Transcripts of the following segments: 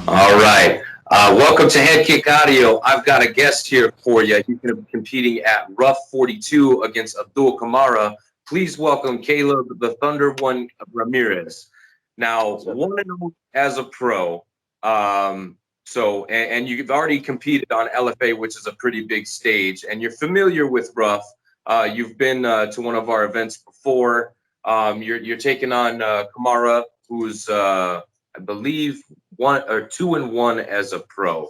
All right. Welcome to Head Kick Audio. I've got a guest here for you. He's going to be competing at RUF 42 against Abdul Kamara. Please welcome Caleb the Thunder One Ramirez. Now, 1-0 as a pro. And you've already competed on LFA, which is a pretty big stage, and you're familiar with RUF. You've been to one of our events before. You're taking on Kamara, who's I believe 2-1 as a pro.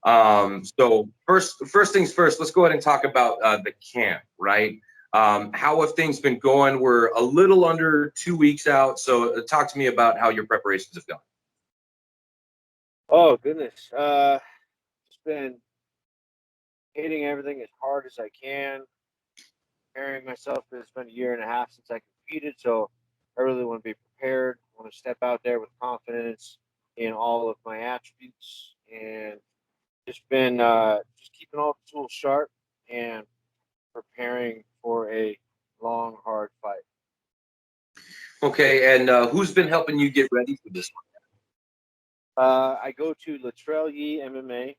So first things first, let's go ahead and talk about the camp, right? How have things been going? We're a little under 2 weeks out, so talk to me about how your preparations have gone. Oh goodness, just been hitting everything as hard as I can, preparing myself. It's been a year and a half since I competed, so I really want to be prepared. I want to step out there with confidence in all of my attributes, and just been just keeping all the tools sharp and preparing for a long, hard fight. Okay, and who's been helping you get ready for this one? I go to Latrell Yee MMA,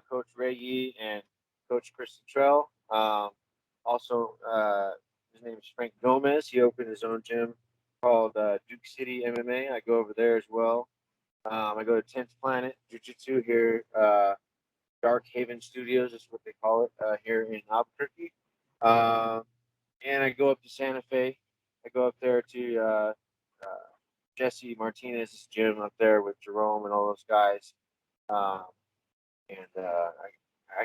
Coach Ray Yee and Coach Chris Latrell. Also, his name is Frank Gomez. He opened his own gym called Duke City MMA. I go over there as well. I go to 10th Planet Jiu-Jitsu here, Dark Haven Studios is what they call it here in Albuquerque. And I go up to Santa Fe. I go up there to Jesse Martinez's gym up there with Jerome and all those guys. I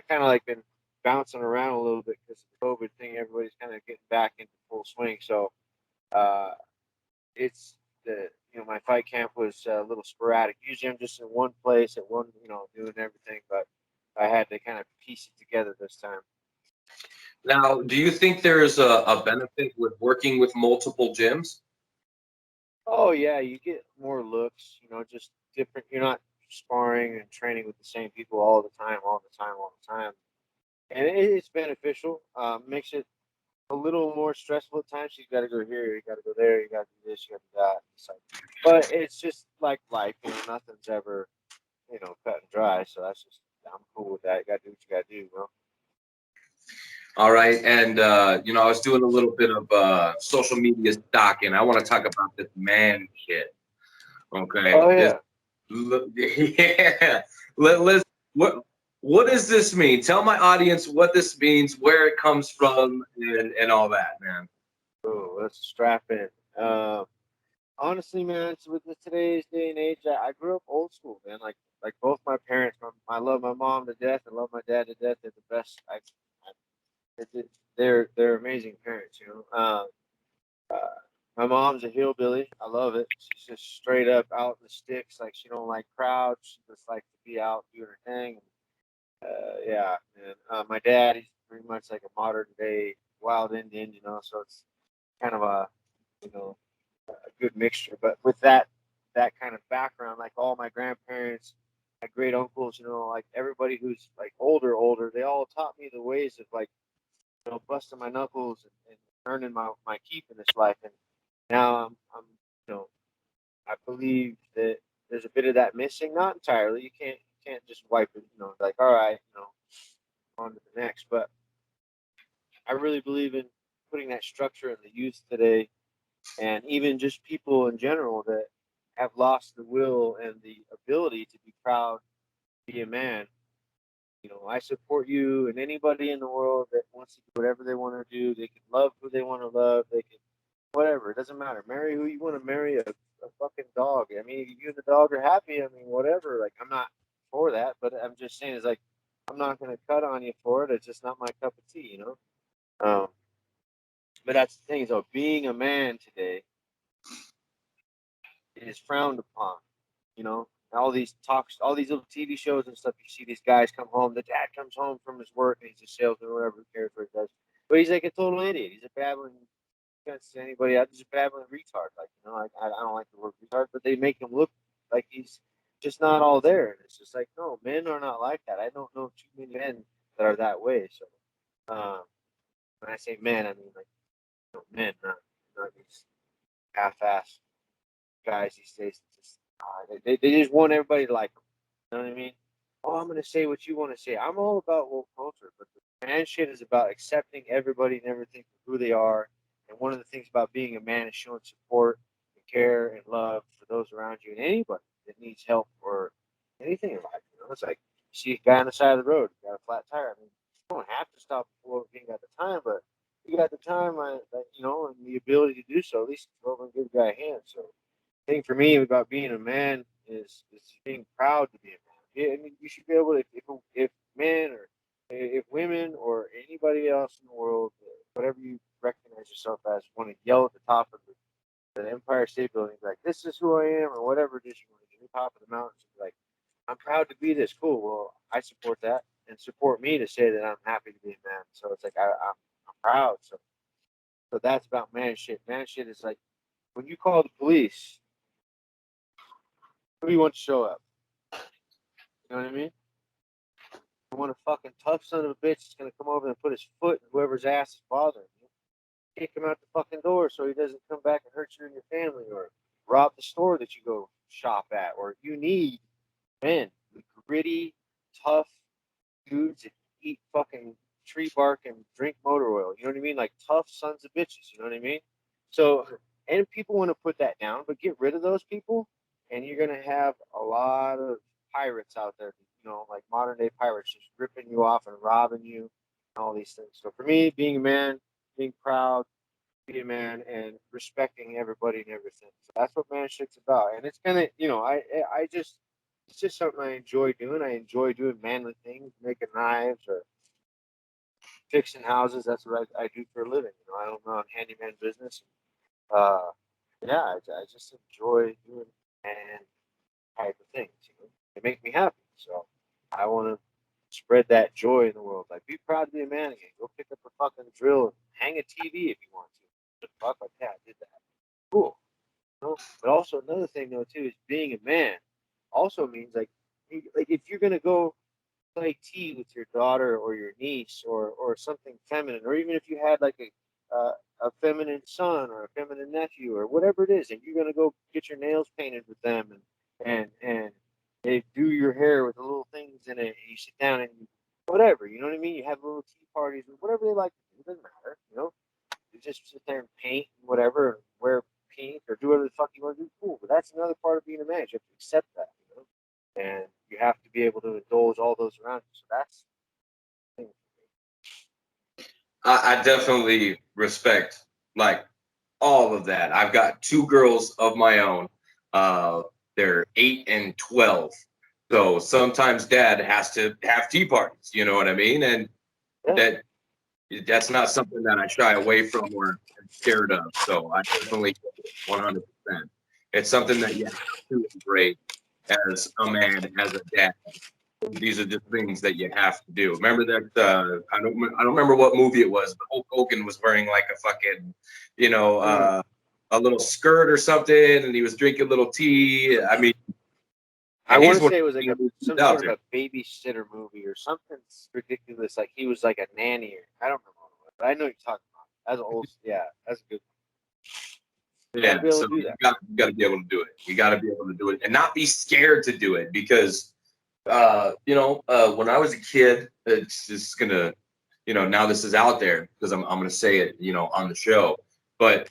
kind of like been bouncing around a little bit because of the COVID thing. Everybody's kind of getting back into full swing. So it's my fight camp was a little sporadic. Usually I'm just in one place at one, doing everything, but I had to kind of piece it together this time. Now, do you think there's a benefit with working with multiple gyms? Oh yeah, you get more looks, just different. You're not sparring and training with the same people all the time, and it's beneficial. Makes it a little more stressful at times. You got to go here, you got to go there, you got to do this, you got to do that. But it's just like life, nothing's ever, cut and dry. So I'm cool with that. You got to do what you got to do, All right, and I was doing a little bit of social media stalking. I want to talk about this man kit. Okay. Oh yeah. Yeah. What does this mean? Tell my audience what this means, where it comes from, and all that, man. Oh, let's strap in. Honestly, man, with today's day and age, I grew up old school, man. Like both my parents. I love my mom to death. I love my dad to death. They're the best. They're amazing parents, my mom's a hillbilly. I love it. She's just straight up out in the sticks. Like she don't like crowds. She just likes to be out doing her thing. Yeah, man. My dad, he's pretty much like a modern day wild Indian, So it's kind of a good mixture. But with that kind of background, like all my grandparents, my great uncles, like everybody who's like older, they all taught me the ways of like, busting my knuckles and earning my keep in this life. And now I'm I believe that there's a bit of that missing. Not entirely. You can't just wipe it. Like all right, on to the next. But I really believe in putting that structure in the youth today, and even just people in general that have lost the will and the ability to be proud, to be a man. I support you and anybody in the world that wants to do whatever they want to do. They can love who they want to love. They can, whatever. It doesn't matter. Marry who you want to marry. A fucking dog. I mean, if you and the dog are happy, I mean, whatever. Like, I'm not for that, but I'm just saying, it's like, I'm not going to cut on you for it. It's just not my cup of tea, But that's the thing. So being a man today is frowned upon, all these talks, all these little TV shows and stuff. You see these guys come home. The dad comes home from his work and he's a salesman or whatever. Who cares what he does? But he's like a total idiot. He's a babbling. Against anybody, I'm just a babbling retard. Like I don't like the word retard, but they make him look like he's just not all there. And it's just like, no, men are not like that. I don't know too many men that are that way. So when I say men, I mean like men, not these half-ass guys these days. Just they just want everybody to like them. You know what I mean? Oh, I'm gonna say what you want to say. I'm all about woke culture, but the man shit is about accepting everybody and everything for who they are. And one of the things about being a man is showing support and care and love for those around you and anybody that needs help or anything in life. You know, it's like you see a guy on the side of the road, got a flat tire. I mean, you don't have to stop before you ain't got the time, but you got the time, you know, and the ability to do so. At least go over and give the guy a hand. So thing for me about being a man is being proud to be a man. Yeah, I mean, you should be able to, if men or if women or anybody else in the world, whatever you recognize yourself as, want to yell at the top of the Empire State Building, like, this is who I am, or whatever it is you want to do, top of the mountains, like, I'm proud to be this. Cool. Well, I support that and support me to say that I'm happy to be a man. So it's like, I'm proud. So that's about man shit. Man shit is like, when you call the police, who do you want to show up? You know what I mean? You want a fucking tough son of a bitch that's gonna come over and put his foot in whoever's ass is bothering you. Kick him out the fucking door so he doesn't come back and hurt you and your family, or rob the store that you go shop at. Or you need men, gritty, tough dudes that eat fucking tree bark and drink motor oil. You know what I mean? Like tough sons of bitches. You know what I mean? So, and people want to put that down, but get rid of those people, and you're gonna have a lot of pirates out there. You know, like modern day pirates, just ripping you off and robbing you, and all these things. So for me, being a man, being proud, be a man, and respecting everybody and everything. So that's what man shit's about. And it's gonna, you know, I just, it's just something I enjoy doing. I enjoy doing manly things, making knives or fixing houses. That's what I do for a living. You know, I own my own handyman business. Uh, yeah, I just enjoy doing man type of things. You know, they make me happy. So I want to spread that joy in the world. Like, be proud to be a man again. Go pick up a fucking drill and hang a TV if you want to. The fuck, like, yeah, I did that. Cool. You know? But also another thing though too is being a man also means like if you're gonna go play tea with your daughter or your niece or something feminine, or even if you had like a feminine son or a feminine nephew or whatever it is, and you're gonna go get your nails painted with them and they do your hair with the little things in it, and you sit down and whatever, you know what I mean? You have little tea parties, whatever they like to do, it doesn't matter, you know. You just sit there and paint and whatever, and wear pink or do whatever the fuck you want to do. Cool, but that's another part of being a man. You have to accept that, you know, and you have to be able to indulge all those around you. So that's the thing. I definitely respect like all of that. I've got two girls of my own. Uh, they're 8 and 12. So sometimes dad has to have tea parties, you know what I mean? And Yeah. that that's not something that I shy away from or am scared of. So I definitely 100%. It's something that you have to embrace as a man, as a dad. These are just things that you have to do. Remember that I don't remember what movie it was, but Hulk Hogan was wearing like a fucking, you know, a little skirt or something, and he was drinking little tea. I mean, I and want he's to one say it was like some out sort there. of a babysitter movie or something ridiculous. Like he was like a nanny. I don't remember what it was, but I know what you're talking about. That's old. Yeah, that's a good. You got to Yeah, be able so to do you that. got to be able to do it. You got to be able to do it and not be scared to do it because when I was a kid, it's just gonna, now this is out there because I'm gonna say it, on the show. But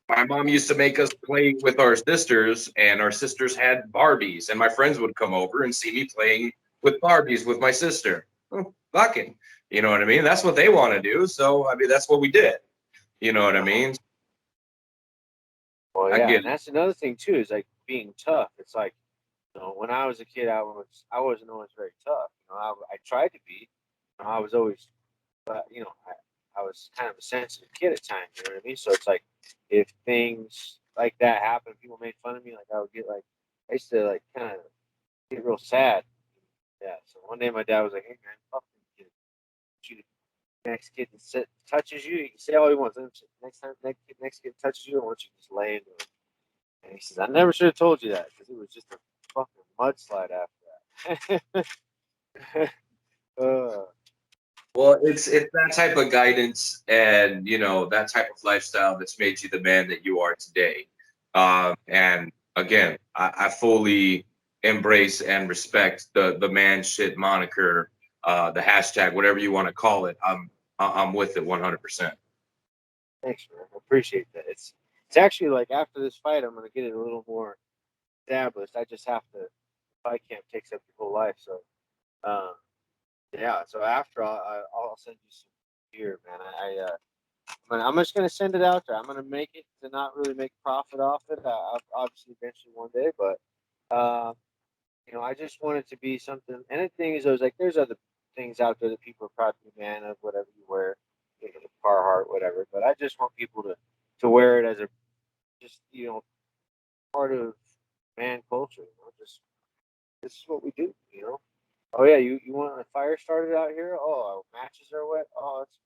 my mom used to make us play with our sisters, and our sisters had Barbies, and my friends would come over and see me playing with Barbies with my sister. Oh, fucking, you know what I mean? That's what they want to do. So I mean, that's what we did. You know what I mean? Well, I yeah, get and that's another thing too is like being tough. It's like, you know, when I was a kid, I wasn't always very tough. You know, I tried to be. You know, I was always, but you know, I was kind of a sensitive kid at times. You know what I mean? So it's like, if things like that happened, people made fun of me. Like I would get like, I used to like kind of get real sad. Yeah. So one day my dad was like, "Hey man, fuck them kids. Shoot, the next kid that touches you, he can say all he wants. Next time, next kid touches you, I want you to just lay into it." And he says, "I never should have told you that because it was just a fucking mudslide after that." uh, Well, it's that type of guidance and that type of lifestyle that's made you the man that you are today. And again, I fully embrace and respect the man shit moniker, the hashtag, whatever you want to call it. I'm with it 100%. Thanks, man. I appreciate that. It's actually like after this fight, I'm gonna get it a little more established. I just have to. Fight camp takes up your whole life, so yeah. So after I'll send you some gear, man. I'm just gonna send it out there. I'm gonna make it to not really make profit off it. I'll obviously eventually one day, but I just want it to be something. And the thing is, I was like, there's other things out there that people are proud to be man of, whatever you wear, the Carhartt, whatever. But I just want people to wear it as a just part of man culture. Just this is what we do. Oh yeah, you want a fire started out here? Oh, matches are wet. Oh, it's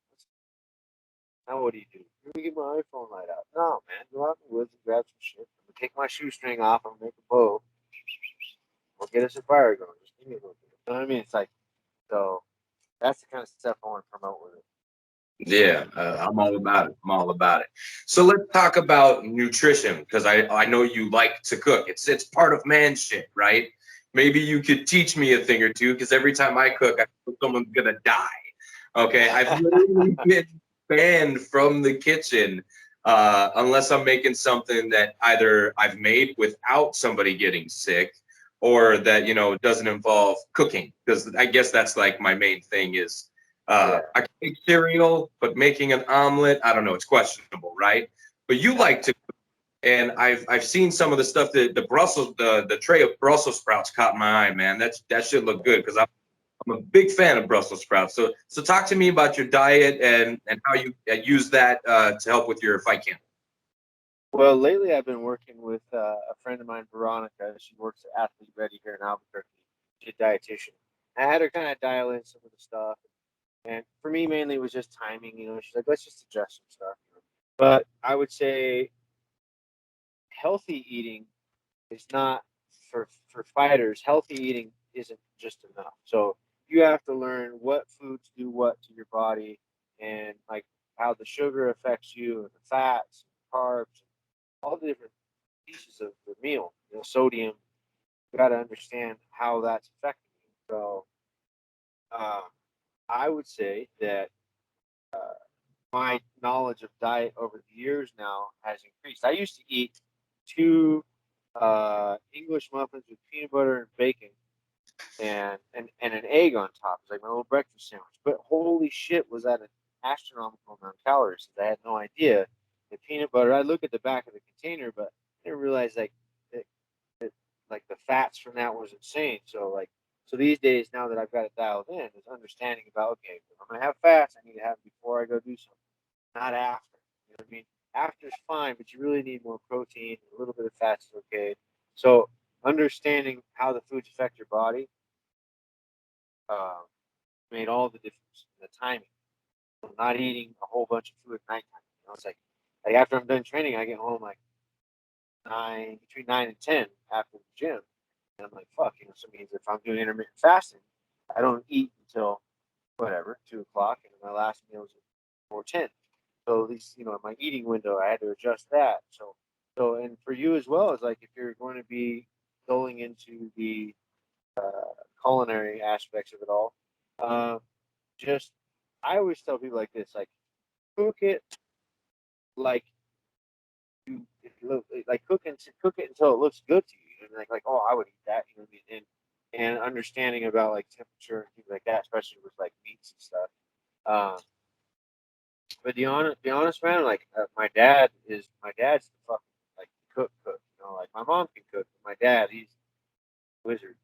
now what do? Let me get my iPhone light out. No, man, go out in the woods and grab some shit. I'm gonna take my shoestring off. I'm gonna make a bow. We'll get us a fire going. Just give me a little bit. You know what I mean? It's like so. That's the kind of stuff I want to promote with it. Yeah, I'm all about it. I'm all about it. So let's talk about nutrition because I know you like to cook. It's part of man shit, right? Maybe you could teach me a thing or two because every time I cook, I feel someone's gonna die. Okay, I've literally been banned from the kitchen unless I'm making something that either I've made without somebody getting sick or that doesn't involve cooking because I guess that's like my main thing is I can make cereal, but making an omelet, I don't know, it's questionable, right? But you like to, and I've seen some of the stuff that the tray of Brussels sprouts caught my eye, man. That should look good because I'm a big fan of Brussels sprouts. So talk to me about your diet and how you use that to help with your fight camp. Well, lately I've been working with a friend of mine, Veronica. She works at Athlete Ready here in Albuquerque. She's a dietitian. I had her kind of dial in some of the stuff. And for me, mainly, it was just timing. She's like, let's just adjust some stuff. But I would say healthy eating is not for fighters. Healthy eating isn't just enough. So you have to learn what foods do what to your body, and like how the sugar affects you, and the fats, and carbs, all the different pieces of the meal. Sodium. You got to understand how that's affecting you. So uh, I would say that my knowledge of diet over the years now has increased. I used to eat two English muffins with peanut butter and bacon and an egg on top. It's like my little breakfast sandwich. But holy shit, was that an astronomical amount of calories? I had no idea. The peanut butter, I look at the back of the container, but I didn't realize like the fats from that was insane. So these days, now that I've got it dialed in, is understanding about, okay, if I'm gonna have fats, I need to have them before I go do something, not after. You know what I mean? After is fine, but you really need more protein. A little bit of fats is okay. So understanding how the foods affect your body uh, made all the difference. The timing, not eating a whole bunch of food at nighttime. It's like after I'm done training, I get home like between 9 and 10 after the gym. And I'm like, fuck, so it means if I'm doing intermittent fasting, I don't eat until whatever, 2 o'clock, and my last meal is at 4:10. So at least, my eating window, I had to adjust that. And for you as well, it's like if you're going to be going into the culinary aspects of it all, just, I always tell people like this, like, cook it like like cook it until it looks good to you. And like, oh, I would eat that, and understanding about like temperature and things like that, especially with like meats and stuff. But be honest, man, like my dad's the fucking like cook. Like my mom can cook, but my dad, he's a wizard.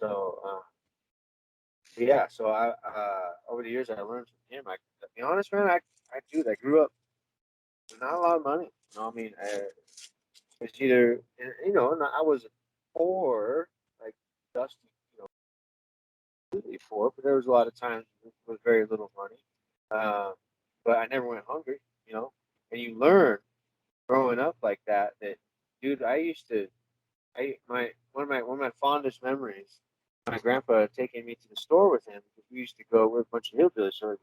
So yeah, so I over the years I learned from him. To be honest, man, I grew up with not a lot of money. I mean, it's either I wasn't poor, like Dusty, completely poor, but there was a lot of times with very little money. But I never went hungry, And you learn growing up like that. Dude, I used to, one of my fondest memories. My grandpa taking me to the store with him because we used to go. We're a bunch of hillbillies, so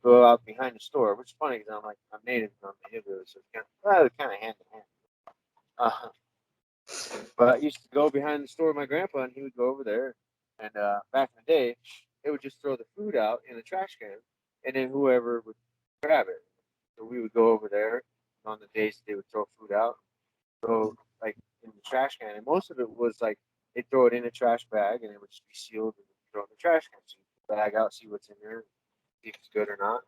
go out behind the store. Which is funny because I'm native, I'm a hillbilly, so it's kind of hand in hand. But I used to go behind the store with my grandpa, and he would go over there. And back in the day, they would just throw the food out in the trash can, and then whoever would grab it. So we would go over there on the days they would throw food out, throw like in the trash can, and most of it was like they throw it in a trash bag, and it would just be sealed and throw it in the trash can. So you put the bag out, see what's in there, see if it's good or not.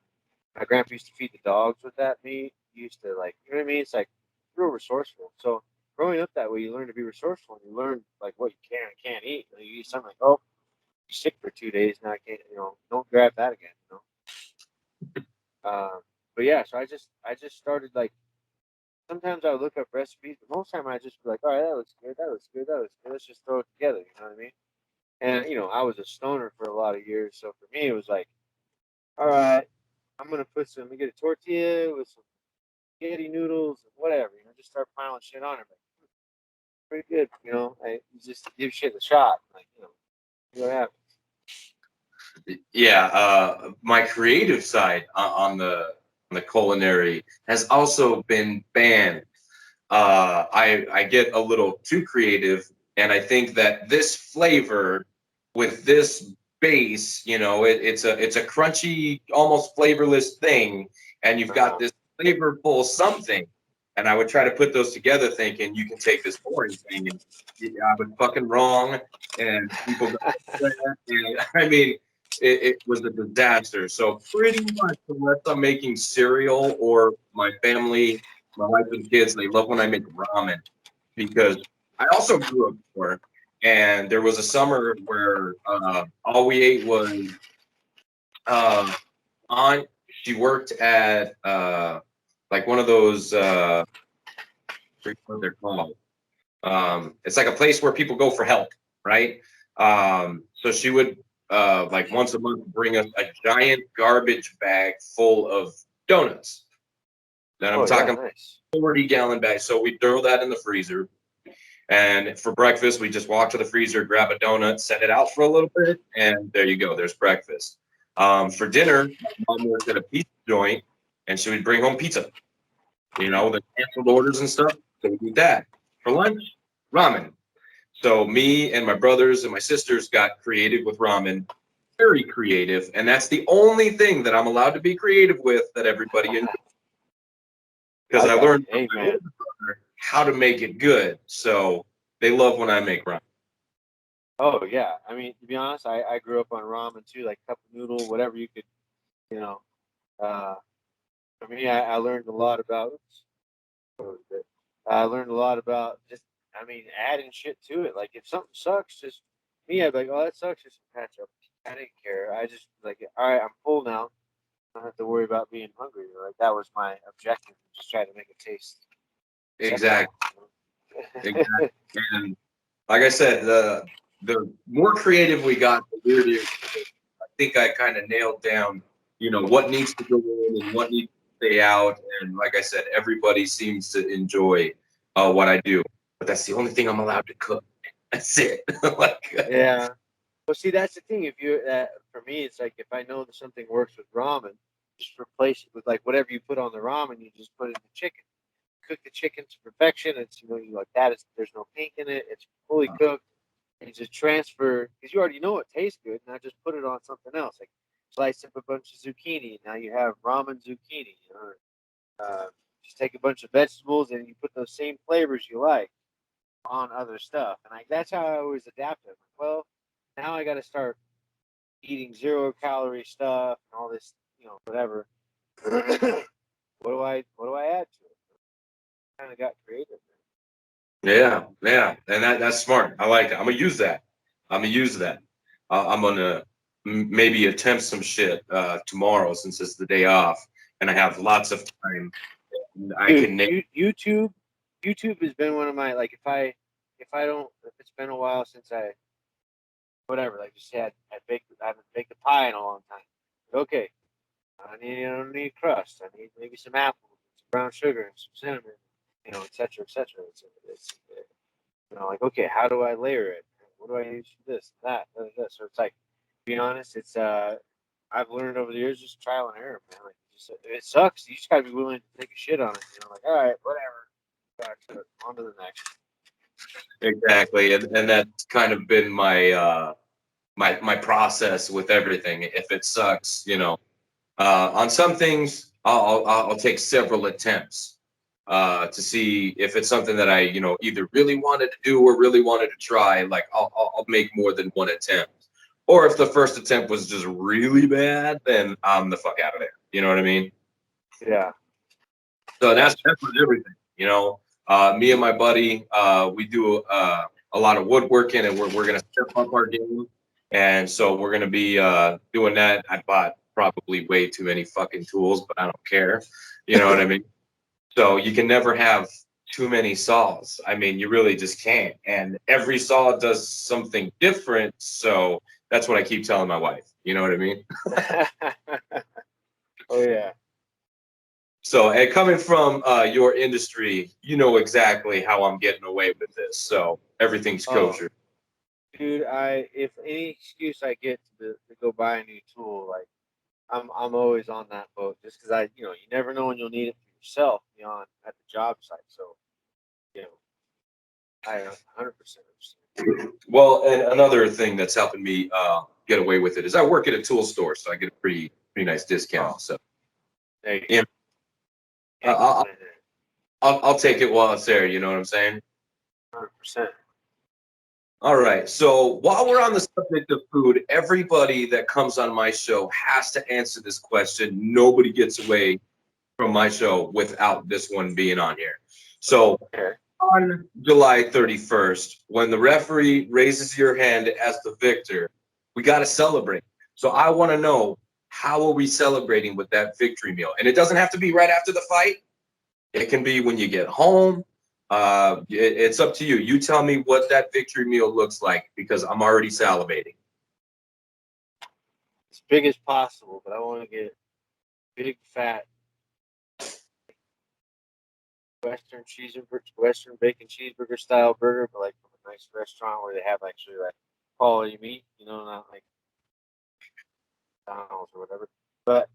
My grandpa used to feed the dogs with that meat. He used to like, you know what I mean? It's like real resourceful. So growing up that way, you learn to be resourceful, and you learn like what you can and can't eat. You know, you eat something like, oh, you're sick for 2 days now. I can't, don't grab that again. But yeah, so I just started like sometimes I would look up recipes, but most of the time I just be like, all right, that looks good, that looks good, that looks good. Let's just throw it together. You know what I mean? And I was a stoner for a lot of years, so for me it was like, all right, I'm gonna let me get a tortilla with some spaghetti noodles and whatever. Just start piling shit on it. Like, pretty good. You just give shit a shot. Like, see what happens. Yeah, my creative side on the culinary has also been banned. I get a little too creative, and I think that this flavor with this base, it's a crunchy, almost flavorless thing, and you've got this flavorful something. And I would try to put those together, thinking you can take this boring thing, and I was fucking wrong, and people got upset, and I mean, it was a disaster. So pretty much, unless I'm making cereal or my family, my wife and kids, they love when I make ramen because I also grew up poor, and there was a summer where all we ate was aunt. She worked at like one of those what they're called. It's like a place where people go for help, right? So she would like once a month bring us a giant garbage bag full of donuts. Then I'm talking Nice. 40-gallon bag. So we throw that in the freezer. And for breakfast, we just walk to the freezer, grab a donut, set it out for a little bit, and there you go. There's breakfast. For dinner, my mom worked at a pizza joint, and she would bring home pizza. The canceled orders and stuff. So we eat that. For lunch, ramen. So me and my brothers and my sisters got creative with ramen, very creative, and that's the only thing that I'm allowed to be creative with that everybody enjoys. Because I learned from my older brother how to make it good. So they love when I make ramen. Oh yeah, I mean, to be honest, I grew up on ramen too, like cup noodle, whatever you could, you know. Uh, for me, I learned a lot about. I learned a lot about just, I mean, adding shit to it. Like if something sucks, just me, I'd be like, oh, that sucks. Just patch up. I didn't care. I just like, all right, I'm full now. I don't have to worry about being hungry. Like that was my objective. Just try to make it taste. Exactly. Exactly. And like I said, the more creative we got, the weirder. I think I kind of nailed down, what needs to go in and what needs to stay out. And like I said, everybody seems to enjoy what I do. But that's the only thing I'm allowed to cook. That's it. Yeah. Well, see, that's the thing. If you, for me, it's like if I know that something works with ramen, just replace it with like whatever you put on the ramen. You just put it in the chicken. Cook the chicken to perfection. It's you like that. There's no pink in it. It's fully cooked. And you just transfer because you already know it tastes good. Now just put it on something else. Like slice up a bunch of zucchini. Now you have ramen zucchini. Just take a bunch of vegetables and you put those same flavors you like on other stuff. And like that's how I always adapt it. Like, well, now I got to start eating 0-calorie stuff and all this, whatever. What do I add to it? Kind of got creative. Yeah, yeah, and that's smart. I like that. I'm gonna use that. I'm gonna maybe attempt some shit tomorrow since it's the day off and I have lots of time. I Dude, can name. YouTube has been one of my like if it's been a while since I whatever like just I haven't baked a pie in a long time. Okay, I don't need crust. I need maybe some apples, some brown sugar, and some cinnamon, et cetera, et cetera. It's like okay, how do I layer it? What do I use for this, that, that? So it's like, to be honest, it's I've learned over the years just trial and error, man. Like if it sucks, you just gotta be willing to take a shit on it. Like all right, whatever. Back to it. On to the next. Exactly, and that's kind of been my my process with everything. If it sucks, on some things I'll take several attempts to see if it's something that I either really wanted to do or really wanted to try. Like I'll make more than one attempt. Or if the first attempt was just really bad, then I'm the fuck out of there. You know what I mean? Yeah. So that's with everything. Me and my buddy, we do a lot of woodworking, and we're gonna step up our game. And so we're gonna be doing that. I bought probably way too many fucking tools, but I don't care. You know what I mean? So you can never have too many saws. I mean, you really just can't. And every saw does something different. So that's what I keep telling my wife. You know what I mean? Oh yeah. So, and coming from your industry, you know exactly how I'm getting away with this. So everything's Oh, kosher. dude, if any excuse I get to go buy a new tool, like I'm always on that boat, just because you never know when you'll need it for yourself beyond at the job site. So, you know, I 100% understand. Well, and another thing that's helping me get away with it is I work at a tool store, so I get a pretty nice discount. So There you yeah, go. Can't I'll, complain there. I'll take it while it's there. You know what I'm saying? 100%. All right. So while we're on the subject of food, everybody that comes on my show has to answer this question. Nobody gets away from my show without this one being on here. So Okay. on July 31st, when the referee raises your hand as the victor, we got to celebrate. So I want to know, how are we celebrating with that victory meal? And it doesn't have to be right after the fight. It can be when you get home. It's up to you. You tell me what that victory meal looks like because I'm already salivating. As big as possible, but I want to get big fat Western bacon cheeseburger style burger, but like from a nice restaurant where they have actually like quality meat, not like McDonald's or whatever. But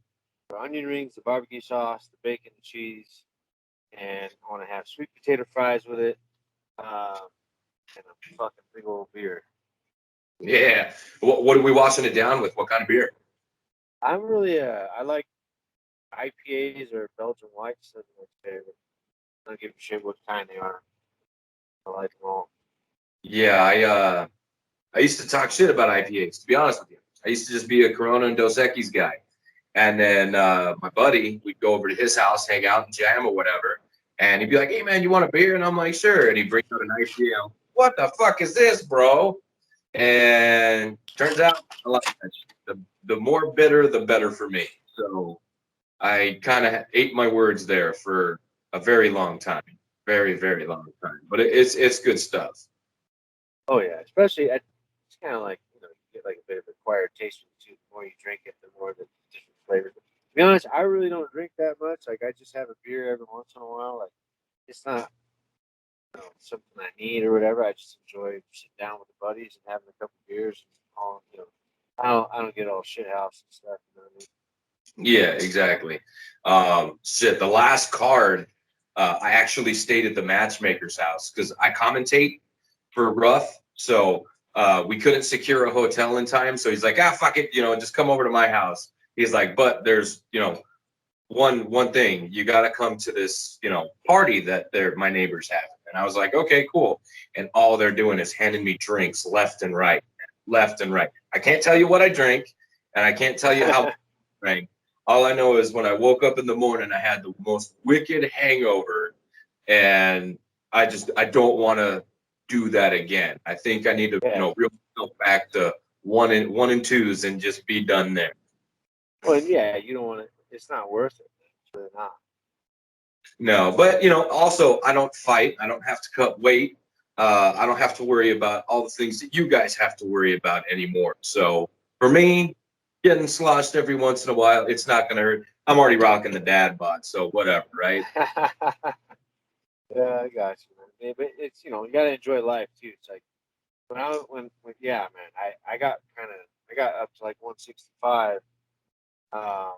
the onion rings, the barbecue sauce, the bacon, the cheese, and I want to have sweet potato fries with it, and a fucking big old beer. Yeah. What are we washing it down with? What kind of beer? I'm really I like IPAs or Belgian whites. That's my favorite. I don't give a shit what kind they are. I like them all. Yeah, I used to talk shit about IPAs, to be honest with you. I used to just be a Corona and Dos Equis guy. And then my buddy, we'd go over to his house, hang out and jam or whatever. And he'd be like, "Hey man, you want a beer?" And I'm like, "Sure." And he'd bring out an IPA. I'm, what the fuck is this, bro? And turns out I like that shit. The more bitter, the better for me. So I kind of ate my words there for a very long time, very very long time. But it's good stuff. Oh yeah, especially it's kind of like you get like a bit of acquired taste from it too. The more you drink it, the more the different flavors. To be honest, I really don't drink that much. Like I just have a beer every once in a while. Like it's not something I need or whatever. I just enjoy sitting down with the buddies and having a couple beers and all. I don't get all shit house and stuff. You know what I mean? Yeah, exactly. Shit, the last card, I actually stayed at the matchmaker's house because I commentate for RUF. So we couldn't secure a hotel in time. So he's like, fuck it, just come over to my house. He's like, but there's, one thing, you got to come to this, party that my neighbors have. And I was like, okay, cool. And all they're doing is handing me drinks left and right, left and right. I can't tell you what I drink, and I can't tell you how I drank. All I know is when I woke up in the morning, I had the most wicked hangover, and I don't want to do that again. I think I need to, Yeah. reel myself back to one and twos and just be done there. Well, yeah, you don't want to. It's not worth it. It's really not. No, but also I don't fight. I don't have to cut weight. I don't have to worry about all the things that you guys have to worry about anymore. So for me, getting sloshed every once in a while, it's not gonna hurt. I'm already rocking the dad bod, so whatever, right? Yeah, I got you, man. Yeah, but it's you gotta enjoy life too. It's like yeah, man. I got up to like 165 um,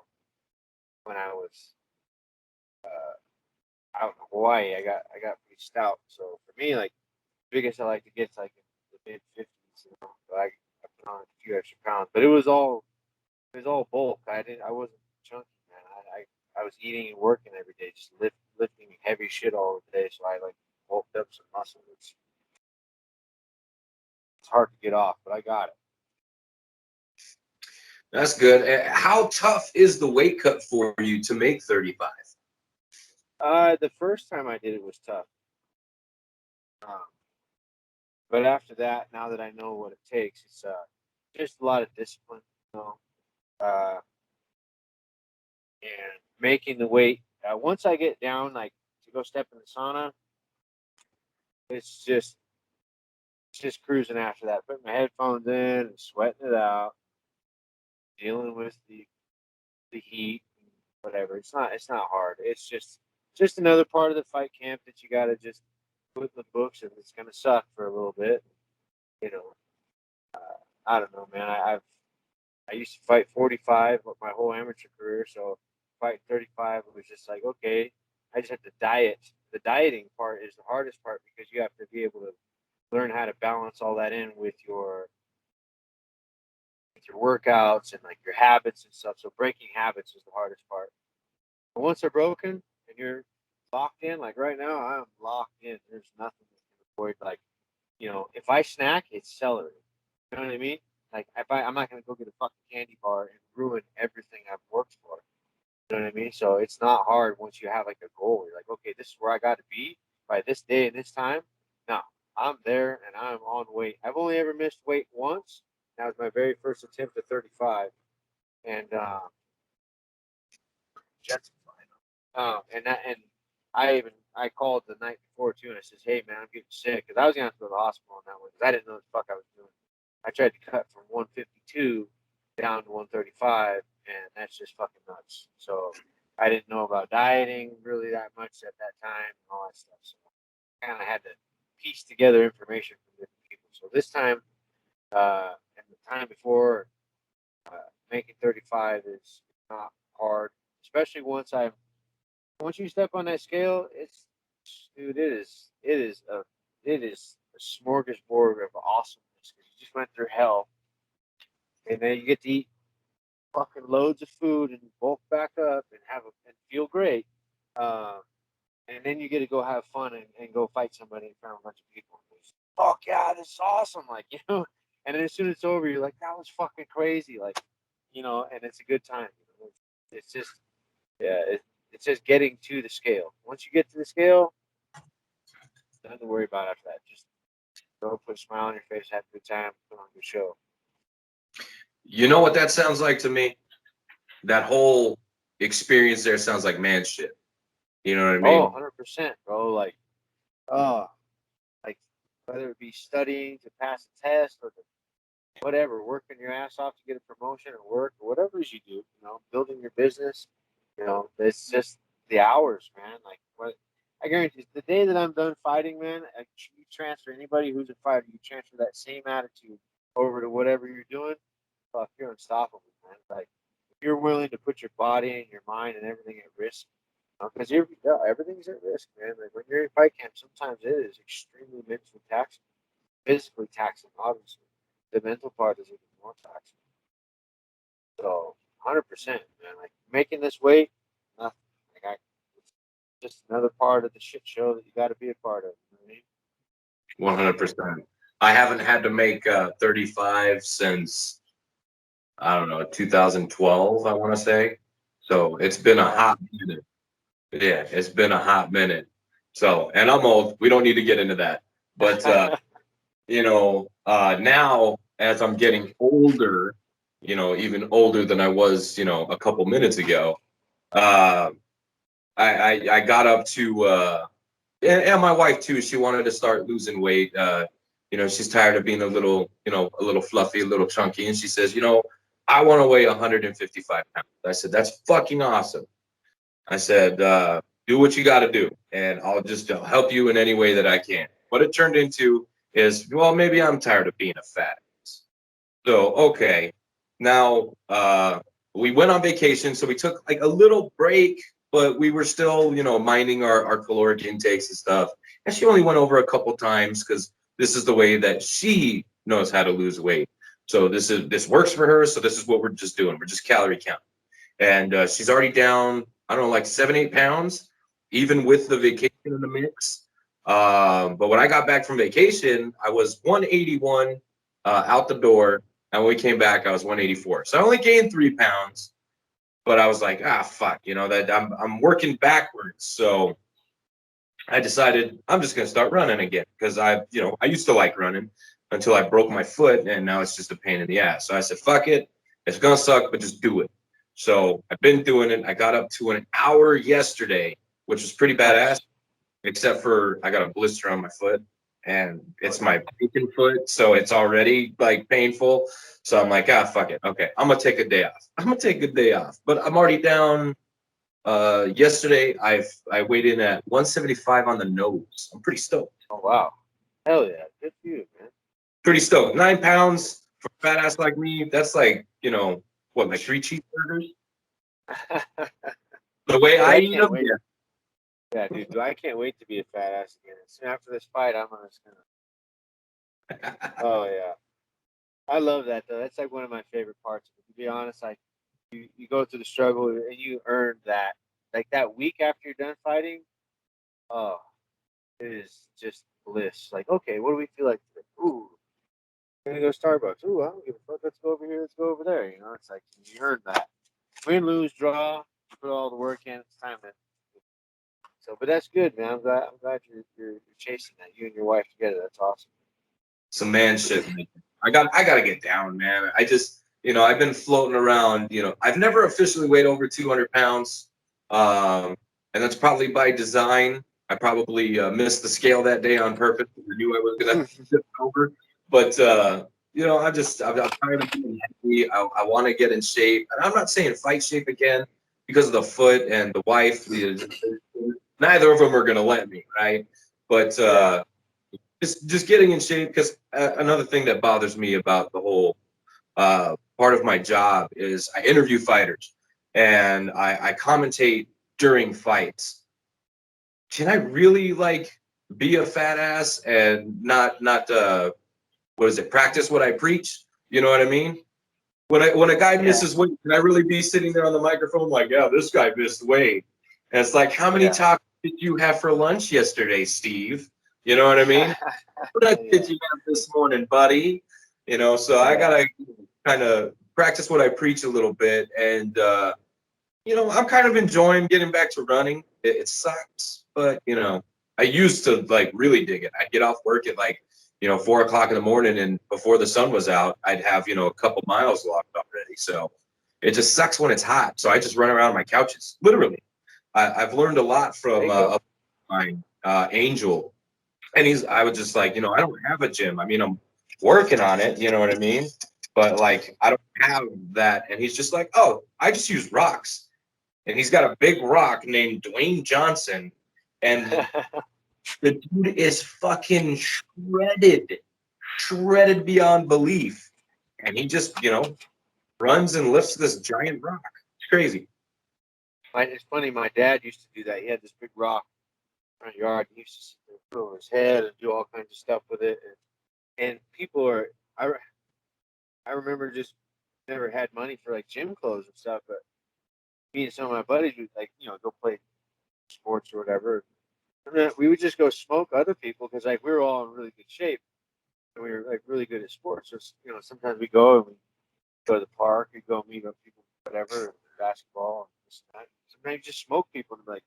when I was out in Hawaii. I got pretty stout. So for me, like biggest I like to get is like in the mid-50s. You know, so I put on a few extra pounds, but it was all bulk. I wasn't chunky, man. I was eating and working every day, just lifting heavy shit all the day. So I like bulked up some muscle. It's hard to get off, but I got it. That's good. How tough is the weight cut for you to make 35? The first time I did it was tough. But after that, now that I know what it takes, it's just a lot of discipline, you know, and making the weight. Once I get down, like to go step in the sauna, it's just cruising after that. Putting my headphones in and sweating it out, dealing with the heat, whatever. It's not hard. It's just another part of the fight camp that you got to just put in the books, and it's gonna suck for a little bit, you know. I don't know, man. I used to fight 45 with my whole amateur career, so fighting 35 it was just like, okay, I just have to diet. The dieting part is the hardest part because you have to be able to learn how to balance all that in with your workouts and like your habits and stuff. So breaking habits is the hardest part. But once they're broken and you're locked in, like right now, I'm locked in. There's nothing that can avoid. Like, if I snack, it's celery. You know what I mean? Like, I'm not gonna go get a fucking candy bar and ruin everything I've worked for. You know what I mean? So it's not hard once you have like a goal. You're like, okay, this is where I got to be by this day and this time. No, I'm there and I'm on weight. I've only ever missed weight once. That was my very first attempt at 35, and Jets. And I called the night before too, and I says, "Hey man, I'm getting sick," because I was gonna have to go to the hospital on that one because I didn't know what the fuck I was doing. I tried to cut from 152 down to 135, and that's just fucking nuts. So I didn't know about dieting really that much at that time and all that stuff. So I kind of had to piece together information from different people. So this time, and the time before, making 35 is not hard, especially once you step on that scale. Dude, it is a smorgasbord of awesomeness because you just went through hell, and then you get to eat fucking loads of food and bulk back up and and feel great. And then you get to go have fun and go fight somebody in front of a bunch of people. Fuck yeah, this is awesome! Like, and then as soon as it's over, you're like, that was fucking crazy, like, and it's a good time. It's just, yeah, it's just getting to the scale. Once you get to the scale, nothing to worry about after that. Just go put a smile on your face, have a good time, put on a good show. You know what that sounds like to me? That whole experience there sounds like man shit. You know what I mean? Oh, 100%, bro. Like whether it be studying to pass a test or whatever, working your ass off to get a promotion at work or whatever it is you do, building your business, it's just the hours, man. Like, what I guarantee you, the day that I'm done fighting, man, you transfer anybody who's a fighter, you transfer that same attitude over to whatever you're doing, fuck, you're unstoppable, man. Like, if you're willing to put your body and your mind and everything at risk, because everything's at risk, man. Like, when you're in fight camp, sometimes it is extremely mentally taxing, physically taxing, obviously. The mental part is even more taxing. So, 100%, man. Like, making this weight, nothing. Like, it's just another part of the shit show that you got to be a part of. You know what I mean? 100%. I haven't had to make 35 since, I don't know, 2012, I want to say. So it's been a hot minute. Yeah, it's been a hot minute. So, and I'm old. We don't need to get into that. But, now as I'm getting older, even older than I was, a couple minutes ago, I got up to, and my wife too, she wanted to start losing weight. She's tired of being a little fluffy, a little chunky. And she says, I want to weigh 155 pounds. I said, that's fucking awesome. I said, do what you got to do, and I'll just help you in any way that I can. What it turned into is, well, maybe I'm tired of being a fat ass. So, okay. Now, we went on vacation, so we took like a little break, but we were still, minding our caloric intakes and stuff. And she only went over a couple times because this is the way that she knows how to lose weight. So this works for her. So this is what we're just doing. We're just calorie counting. And she's already down, I don't know, like 7-8 pounds, even with the vacation in the mix. But when I got back from vacation, I was 181 out the door. And when we came back, I was 184. So I only gained 3 pounds, but I was like, fuck, that I'm working backwards. So I decided I'm just gonna start running again because I used to like running until I broke my foot, and now it's just a pain in the ass. So I said, fuck it, it's gonna suck, but just do it. So I've been doing it. I got up to an hour yesterday, which was pretty badass, except for I got a blister on my foot, and it's my bacon foot, so it's already like painful. So I'm like, fuck it. Okay, I'm gonna take a day off. But I'm already down. Yesterday I weighed in at 175 on the nose. I'm pretty stoked. Oh wow, hell yeah, good for you, man. Pretty stoked. 9 pounds for a fat ass like me. That's like what, like 3 cheeseburgers. The way I eat them. Yeah. Yeah, dude, I can't wait to be a fat ass again. Soon after this fight, I'm just gonna. Oh yeah, I love that though. That's like one of my favorite parts. To be honest, like you go through the struggle and you earn that. Like that week after you're done fighting, oh, it is just bliss. Like, okay, what do we feel like today? Ooh, we're gonna go Starbucks. Ooh, I don't give a fuck. Let's go over here. Let's go over there. It's like you earn that. Win, lose, draw. You put all the work in. It's time to. So, but that's good, man. I'm glad you're chasing that. You and your wife together. That's awesome. Some man shit, man. I gotta get down, man. I just I've been floating around. I've never officially weighed over 200 pounds, and that's probably by design. I probably missed the scale that day on purpose. I knew I was gonna tip over, but I'm tired of being heavy. I want to get in shape, and I'm not saying fight shape again because of the foot and the wife. Neither of them are gonna let me, right? But just getting in shape, because another thing that bothers me about the whole part of my job is I interview fighters and I commentate during fights. Can I really be a fat ass and not practice what I preach? You know what I mean? When a guy misses weight, can I really be sitting there on the microphone like, yeah, this guy missed weight? And it's like, how many tacos did you have for lunch yesterday, Steve? You know what I mean? What did you have this morning, buddy? So I gotta kind of practice what I preach a little bit, and I'm kind of enjoying getting back to running. It sucks, but I used to really dig it. I'd get off work at 4 o'clock in the morning, and before the sun was out, I'd have a couple miles logged already. So it just sucks when it's hot. So I just run around my couches, literally. I've learned a lot from mine, Angel, and I was just like, I don't have a gym. I mean, I'm working on it. You know what I mean? But I don't have that. And he's just like, oh, I just use rocks. And he's got a big rock named Dwayne Johnson, and the dude is fucking shredded beyond belief. And he just, runs and lifts this giant rock. It's crazy. It's funny. My dad used to do that. He had this big rock in front yard. He used to sit there, put it on his head and do all kinds of stuff with it. And people are, I remember just never had money for gym clothes and stuff, but me and some of my buddies would go play sports or whatever. And then we would just go smoke other people because we were all in really good shape and we were really good at sports. So sometimes we go and we go to the park, we go meet up people, whatever, basketball and this and that. Sometimes you just smoke people and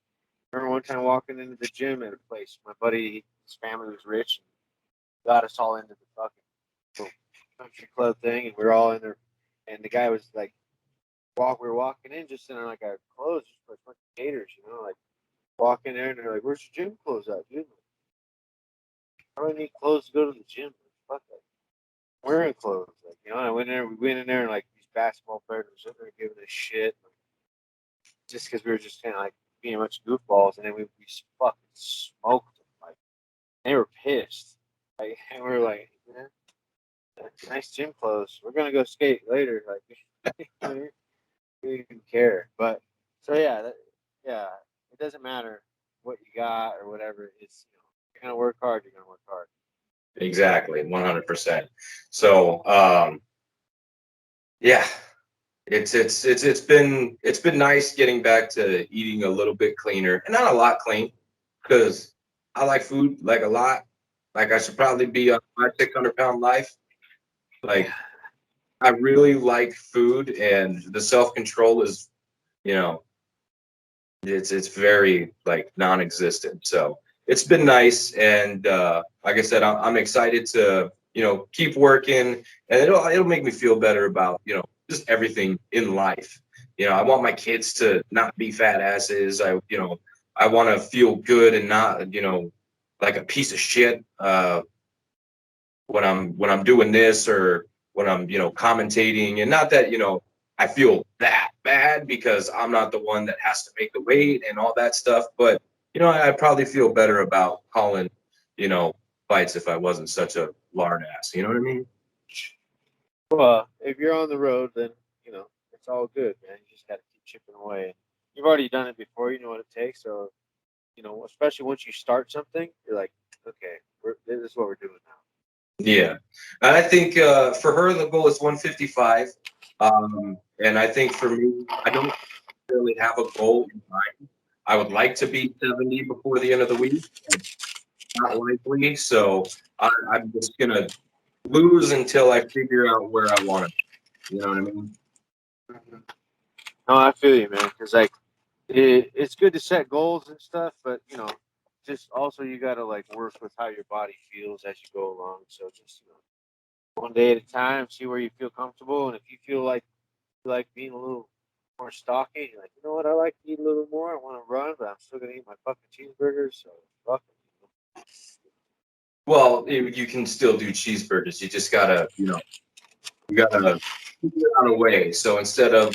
remember one time walking into the gym at a place, my buddy, his family was rich and got us all into the fucking country club thing, and we were all in there, and the guy was we were walking in just in our clothes, just like fucking gators, walk in there and they're like, "Where's your gym clothes at, dude? I don't need clothes to go to the gym. Fuck that. Wearing clothes, And I went in there, we went in there and these basketball players were sitting there giving us shit, just because we were just kind of being a bunch of goofballs, and then we fucking smoked them, they were pissed, and we were like, man, nice gym clothes. We're gonna go skate later, we didn't care. But so yeah, it doesn't matter what you got or whatever. It's you're gonna work hard. You're gonna work hard. Exactly, 100%. So, yeah, it's been nice getting back to eating a little bit cleaner, and not a lot clean, because I like food like a lot. Like I should probably be on my 600-pound life. Like I really like food, and the self control is, you know, it's very like non-existent. So it's been nice, and like I said, I'm excited to keep working, and it'll make me feel better about just everything in life. I want my kids to not be fat asses. I want to feel good and not like a piece of shit when I'm doing this, or when I'm commentating, and not that I feel that bad because I'm not the one that has to make the weight and all that stuff. But I'd probably feel better about calling fights if I wasn't such a lard ass. You know what I mean? Well, if you're on the road, then it's all good, man. You just got to keep chipping away. You've already done it before. You know what it takes. So especially once you start something, you're like, okay, this is what we're doing now. Yeah, and I think for her the goal is 155, and I think for me, I don't really have a goal in mind. I would like to be 70 before the end of the week. Not likely, so I'm just gonna lose until I figure out where I want to. You know what I mean? Mhm. No, I feel you, man. Because like it's good to set goals and stuff, but just also you got to like work with how your body feels as you go along. So just one day at a time, see where you feel comfortable, and if you feel like being a little more stocky, you're like, you know what, I like to eat a little more. I want to run, but I'm still gonna eat my fucking cheeseburgers. So fuck it. Well, you can still do cheeseburgers. You just gotta, you gotta figure out a way. So instead of,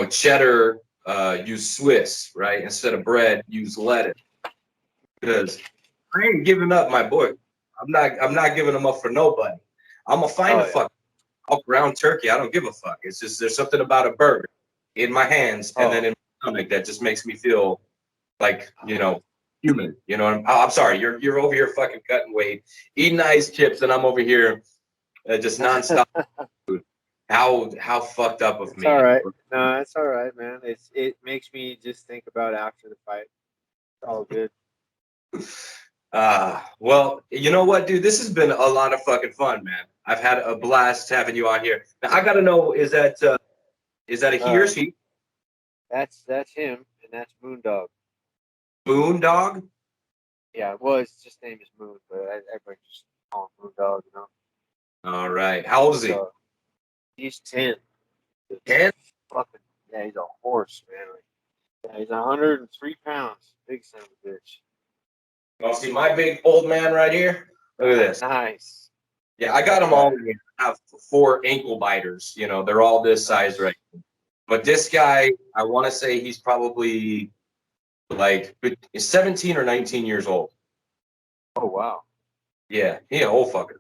cheddar, use Swiss, right? Instead of bread, use lettuce. Because I ain't giving up my boy. I'm not giving them up for nobody. I'm gonna find a Oh yeah. fuck. I'll ground turkey. I don't give a fuck. It's just there's something about a burger in my hands and then Oh. in my stomach that just makes me feel like human. I'm sorry. You're over here fucking cutting weight, eating ice chips, and I'm over here just nonstop food. How fucked up of It's me. all right. No, it's all right, man. It makes me just think about after the fight. It's all good. Well, you know what, dude? This has been a lot of fucking fun, man. I've had a blast having you on here. Now I gotta know, is that a he or Uh, she? that's him, and that's Moondog. Moon dog? Yeah, well, his just name is Moon, but everybody just call him Moondog. All right. How old is he? Moondog. He's 10. It's 10? fucking yeah. He's a horse, man. Like, yeah, he's 103 pounds. Big son of a bitch. Well, see my big old man right here? Look at this. Nice. Yeah, I got That's them all right. here. I have 4 ankle biters. They're all this size, right? But this guy, I want to say he's probably like 17 or 19 years old. Oh wow. Yeah, he an old fucker.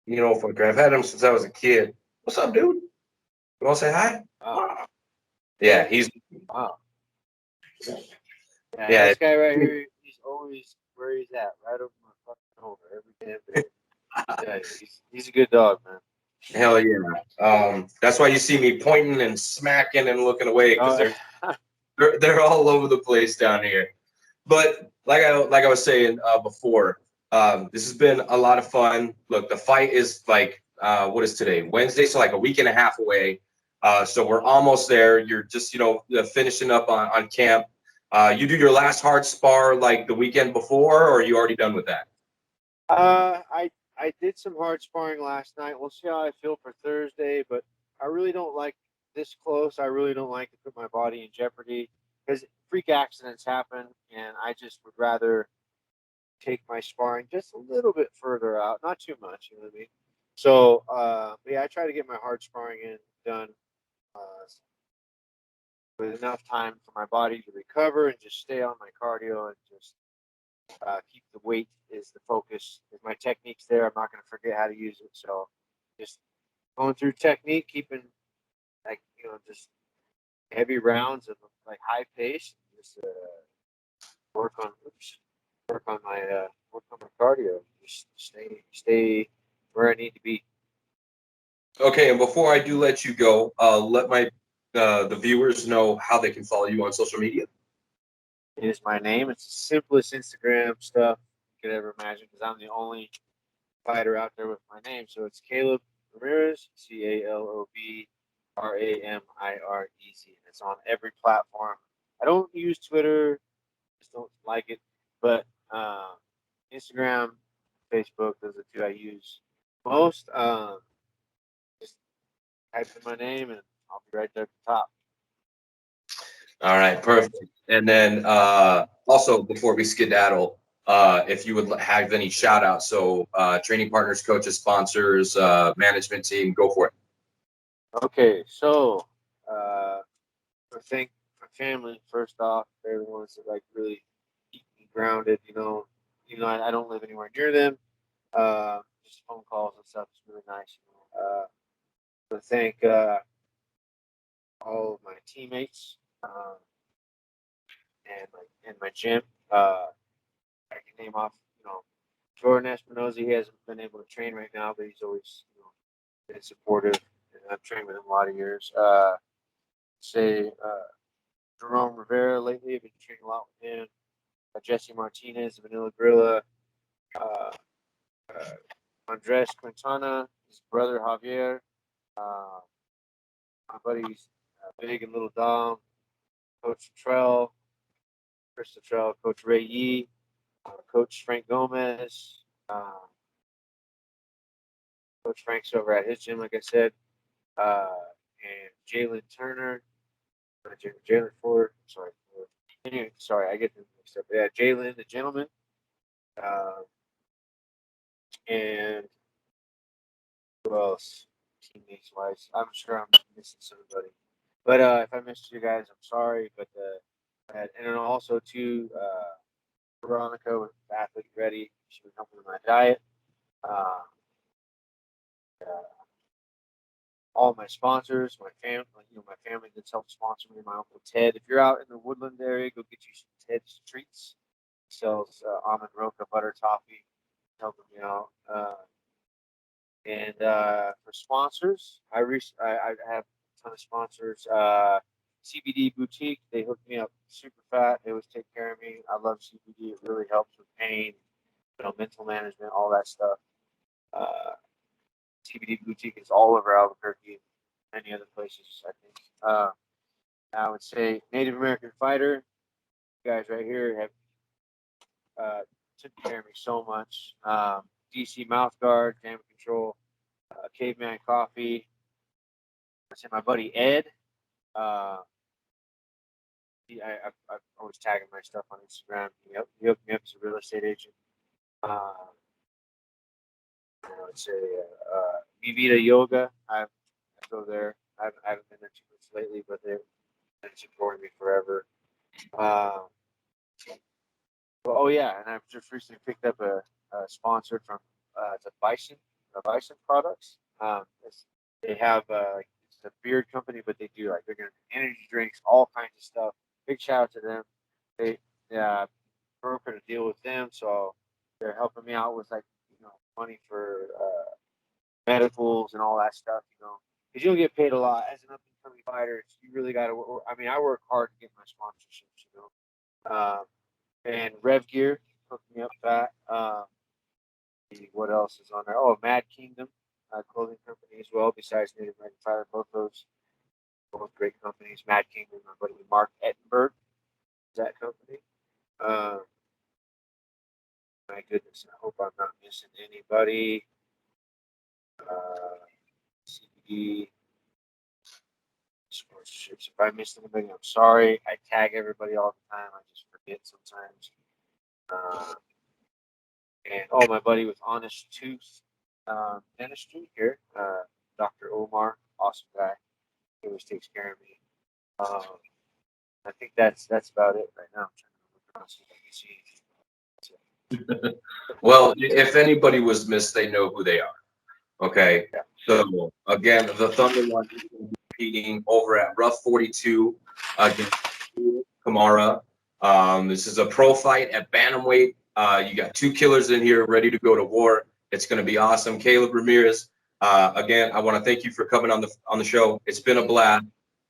He an old fucker. I've had him since I was a kid. What's up, dude? You want to say hi? Wow. Yeah, he's Wow. Yeah, yeah. this guy right here, he's always where he's at, right over my fucking over every damn day. Yeah, he's a good dog, man. Hell yeah. That's why you see me pointing and smacking and looking away, because Oh, they're all over the place down here. But like I was saying before, this has been a lot of fun. Look, the fight is like what is today? Wednesday, so like a week and a half away. So we're almost there. You're just finishing up on camp. You do your last hard spar like the weekend before, or are you already done with that? I did some hard sparring last night. We'll see how I feel for Thursday, but I really don't like this close. I really don't like to put my body in jeopardy because freak accidents happen, and I just would rather take my sparring just a little bit further out, not too much. You know what I mean? So, yeah, I try to get my hard sparring in done uh, with enough time for my body to recover and just stay on my cardio and just keep the weight is the focus. If my technique's there, I'm not going to forget how to use it. So, just going through technique, keeping like just heavy rounds of like high pace. Just work on work on my cardio. Just stay where I need to be. Okay, and before I do let you go, let my the viewers know how they can follow you on social media. It is my name. It's the simplest Instagram stuff you could ever imagine because I'm the only fighter out there with my name. So it's Calob Ramirez, CALOB RAMIREZ. It's on every platform. I don't use Twitter, just don't like it. But Instagram, Facebook, those are the two I use most. Just type in my name and I'll be right there at the top. All right, perfect. And then also before we skedaddle, if you would have any shout outs, so training partners, coaches, sponsors, management team, go for it. Okay, so I thank my family first off. They're the ones that like really keep me grounded. I don't live anywhere near them. Just phone calls and stuff is really nice. So thank all of my teammates and my gym. I can name off, Jordan Espinoza. He hasn't been able to train right now, but he's always been supportive. And I've trained with him a lot of years. Jerome Rivera lately. I've been training a lot with him. Jesse Martinez, Vanilla Gorilla. Andres Quintana, his brother Javier. My buddies Big and Little Dom. Coach Trell. Chris Trell. Coach Ray Yee. Coach Frank Gomez. Coach Frank's over at his gym, like I said. And Jalen Turner. Jalen Ford. Sorry. Anyway, sorry, I get them mixed up. Yeah, Jalen, the gentleman. And who else? Teammates wise, I'm sure I'm missing somebody. But if I missed you guys, I'm sorry. But and then also too, Veronica with Athlete Ready. She was helping with my diet. All my sponsors, my family that's helped sponsor me. My uncle Ted. If you're out in the Woodland area, go get you some Ted's treats. He sells almond roca butter toffee, helping me out. And for sponsors, I have a ton of sponsors. CBD Boutique, they hooked me up super fat. They always take care of me. I love CBD. It really helps with pain, mental management, all that stuff. CBD Boutique is all over Albuquerque and many other places, I think. I would say Native American Fighter. You guys right here have took care of me so much. DC Mouth Guard, Damage Control, Caveman Coffee. I say my buddy Ed. I always tag him my stuff on Instagram. He hooked me up as a real estate agent. I would say Vivita Yoga. I go there. I haven't been there too much lately, but they've been supporting me forever. Oh yeah, and I've just recently picked up a sponsor from the Bison products. They have it's a beard company, but they do they're gonna do energy drinks, all kinds of stuff. Big shout out to them. They brokered a deal with them, so they're helping me out with money for medicals and all that stuff. Because you don't get paid a lot as an up and coming fighter. You really got to work. I mean, I work hard to get my sponsorships. And Rev Gear hooked me up with that. What else is on there? Oh, Mad Kingdom clothing company as well. Besides Native American Fighter, both great companies. Mad Kingdom, my buddy Mark Ettenberg, that company. My goodness, I hope I'm not missing anybody. CBD sponsorships. If I missed anybody, I'm sorry. I tag everybody all the time. I just forget sometimes. And my buddy with Honest Tooth Dentistry here, Dr. Omar, awesome guy. He always takes care of me. I think that's about it right now. I'm trying to look around see if I can see anything. Well, if anybody was missed, they know who they are. Okay. Yeah. So again, the Thunder One is competing over at RUF 42 against Kamara. This is a pro fight at bantamweight. You got two killers in here ready to go to war. It's going to be awesome. Calob Ramirez, again, I want to thank you for coming on the show. It's been a blast.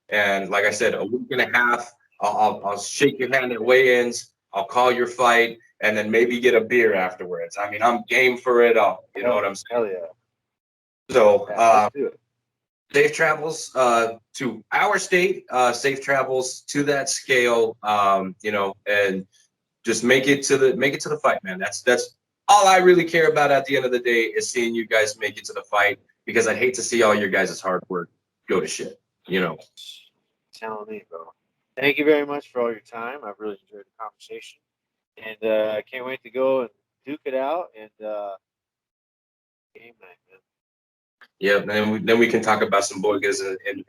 And like I said, a week and a half, I'll shake your hand at weigh-ins. I'll call your fight, and then maybe get a beer afterwards. I mean, I'm game for it all. You know what I'm saying? Hell yeah. So, Let's do it. safe travels to our state. Safe travels to that scale. You know, and just make it to the fight, man. That's all I really care about at the end of the day is seeing you guys make it to the fight, because I'd hate to see all your guys' hard work go to shit. You know. Telling me, bro. Thank you very much for all your time. I've really enjoyed the conversation, and I can't wait to go and duke it out and game night, man. Yeah, and then we can talk about some boygas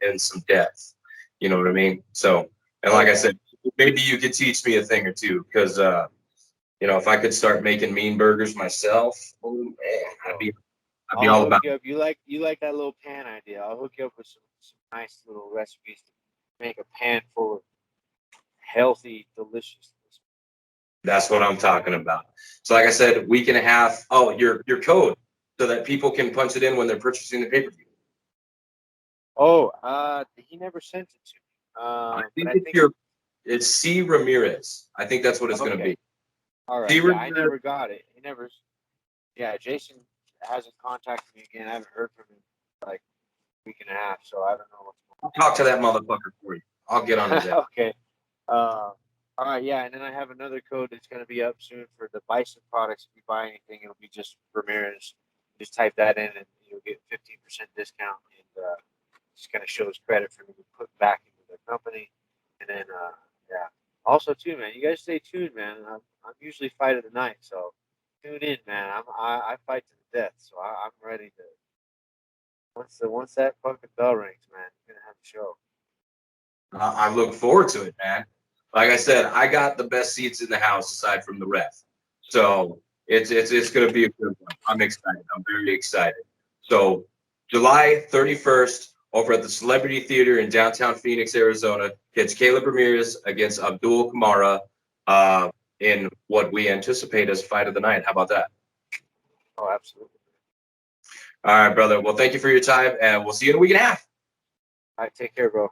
and some depth. You know what I mean? So, and like I said, maybe you could teach me a thing or two, because you know, if I could start making mean burgers myself, oh man, I'd be I'll all hook about. you up. You like that little pan idea? I'll hook you up with some nice little recipes to make a pan full of healthy deliciousness. That's what I'm talking about. So, like I said, week and a half. Oh, your code, so that people can punch it in when they're purchasing the pay-per-view. Oh, he never sent it to me. I But think it's C Ramirez. I think that's what it's going to be. All right. C. Yeah, I Ramirez. never got it. He never. Yeah, Jason hasn't contacted me again. I haven't heard from him like a week and a half, so I don't know what's going on. I'll talk to that motherfucker for you. I'll get on his ass. Okay. All right. Yeah, and then I have another code that's going to be up soon for the Bison products. If you buy anything, it'll be just Ramirez. Just type that in, and you'll get 15% discount, and just kind of shows credit for me to put back into the company. And then, yeah. Also, too, man, you guys stay tuned, man. I'm usually fight of the night, so tune in, man. I fight to the death, so I'm ready to. Once that fucking bell rings, man, you're gonna have a show. I look forward to it, man. Like I said, I got the best seats in the house aside from the ref, so it's gonna be a good one. I'm excited. I'm very excited. So July 31st over at the Celebrity Theater in downtown Phoenix, Arizona, hits Calob Ramirez against Abdul Kamara in what we anticipate as fight of the night. How about that? Oh, absolutely. All right, brother. Well, thank you for your time, and we'll see you in a week and a half. All right, take care, bro.